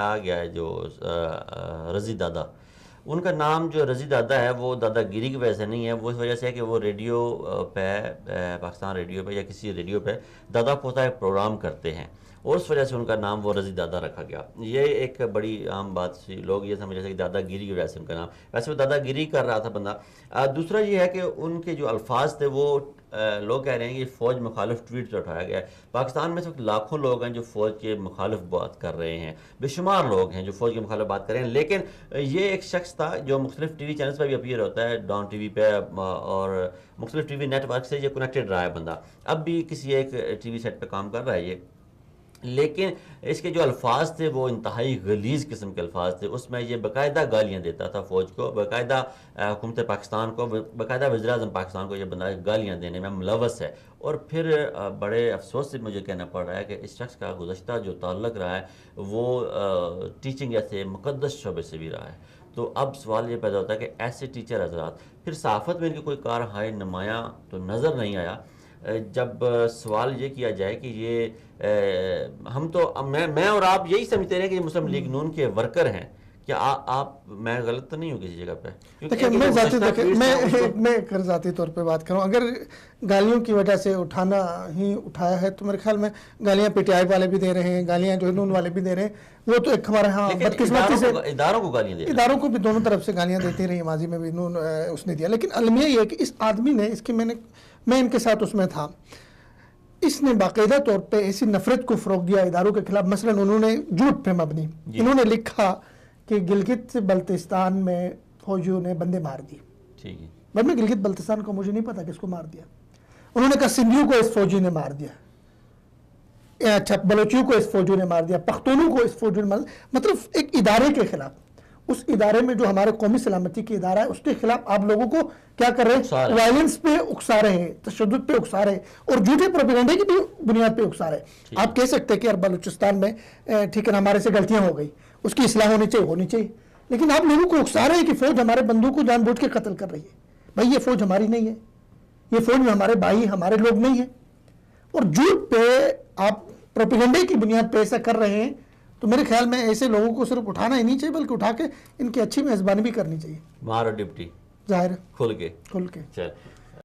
آ گیا ہے جو رضی دادا، ان کا نام جو رضی دادا ہے وہ دادا گیری کی وجہ سے نہیں ہے، وہ اس وجہ سے ہے کہ وہ ریڈیو پہ پاکستان ریڈیو پہ یا کسی ریڈیو پہ دادا پوتا ایک پروگرام کرتے ہیں، اور اس وجہ سے ان کا نام وہ رضی دادا رکھا گیا۔ یہ ایک بڑی عام بات سی، لوگ یہ سمجھ رہے تھے کہ دادا گیری کی وجہ سے ان کا نام، ویسے وہ دادا گیری کر رہا تھا بندہ۔ دوسرا یہ ہے کہ ان کے جو الفاظ تھے وہ لوگ کہہ رہے ہیں کہ فوج مخالف ٹویٹ سے اٹھایا گیا ہے۔ پاکستان میں اس وقت لاکھوں لوگ ہیں جو فوج کے مخالف بات کر رہے ہیں، بے شمار لوگ ہیں جو فوج کے مخالف بات کر رہے ہیں، لیکن یہ ایک شخص تھا جو مختلف ٹی وی چینلز پہ بھی اپیئر ہوتا ہے، ڈان ٹی وی پہ اور مختلف ٹی وی نیٹ ورک سے یہ کنیکٹڈ رہا ہے بندہ، اب بھی کسی ایک ٹی وی سیٹ پہ کام کر رہا ہے یہ، لیکن اس کے جو الفاظ تھے وہ انتہائی غلیظ قسم کے الفاظ تھے۔ اس میں یہ باقاعدہ گالیاں دیتا تھا فوج کو، باقاعدہ حکومت پاکستان کو، باقاعدہ وزیر اعظم پاکستان کو یہ بندہ گالیاں دینے میں ملوث ہے۔ اور پھر بڑے افسوس سے مجھے کہنا پڑ رہا ہے کہ اس شخص کا گزشتہ جو تعلق رہا ہے وہ ٹیچنگ ایسے مقدس شعبے سے بھی رہا ہے۔ تو اب سوال یہ پیدا ہوتا ہے کہ ایسے ٹیچر حضرات، پھر صحافت میں ان کی کوئی کار ہائے نمایاں تو نظر نہیں آیا۔ جب سوال یہ کیا جائے کہ یہ ہم تو میں اور آپ یہی سمجھتے رہے کہ یہ مسلم لیگ نون کے ورکر ہیں، کیا آپ، میں غلط تو نہیں ہوں کسی جگہ پہ؟ دیکھیں میں ذاتی طور پہ بات کروں، اگر گالیوں کی وجہ سے اٹھانا ہی اٹھایا ہے تو میرے خیال میں گالیاں پی ٹی آئی والے بھی دے رہے ہیں، گالیاں جو نون والے بھی دے رہے ہیں، وہ تو ایک ہمارے ہاں بدقسمتی سے اداروں کو گالیاں دے رہے ہیں، اداروں کو بھی دونوں طرف سے گالیاں دیتی رہی، ماضی میں بھی نون اس نے دیا، لیکن المیہ یہ ہے کہ اس آدمی نے، اس کی میں ان کے ساتھ اس میں تھا، اس نے باقاعدہ طور پہ ایسی نفرت کو فروغ دیا اداروں کے خلاف۔ مثلا انہوں نے جھوٹ پہ مبنی انہوں نے لکھا کہ گلگت بلتستان میں فوجیوں نے بندے مار دی، ٹھیک ہے، بعد میں گلگت بلتستان کو مجھے نہیں پتا کس کو مار دیا، انہوں نے کہا سندھیوں کو اس فوجی نے مار دیا، اچھا بلوچیوں کو اس فوجی نے مار دیا، پختونوں کو اس فوجی نے مار دیا، مطلب ایک ادارے کے خلاف، اس ادارے میں جو ہمارے قومی سلامتی کی ادارہ ہے اس کے خلاف آپ لوگوں کو کیا کر رہے ہیں، وائلنس پہ اکسا رہے ہیں، تشدد پہ اکسا رہے ہیں، اور جھوٹے پروپیگنڈے کی بھی بنیاد پہ اکسا رہے ہیں۔ آپ کہہ سکتے ہیں کہ یار بلوچستان میں ٹھیک ہے ہمارے سے غلطیاں ہو گئی، اس کی اصلاح ہونی چاہیے، لیکن آپ لوگوں کو اکسا رہے ہیں کہ فوج ہمارے بندوں کو جان بوجھ کے قتل کر رہی ہے۔ بھائی یہ فوج ہماری نہیں ہے، یہ فوج میں ہمارے بھائی ہمارے لوگ نہیں ہیں، اور جھوٹ پہ آپ پروپیگنڈے کی بنیاد پہ ایسا کر رہے ہیں، تو میرے خیال میں ایسے لوگوں کو صرف اٹھانا ہی نہیں چاہیے بلکہ اٹھا کے ان کی اچھی میزبانی بھی کرنی چاہیے، مارو ڈپٹی ظاہر کھل کے کھل کے۔ چل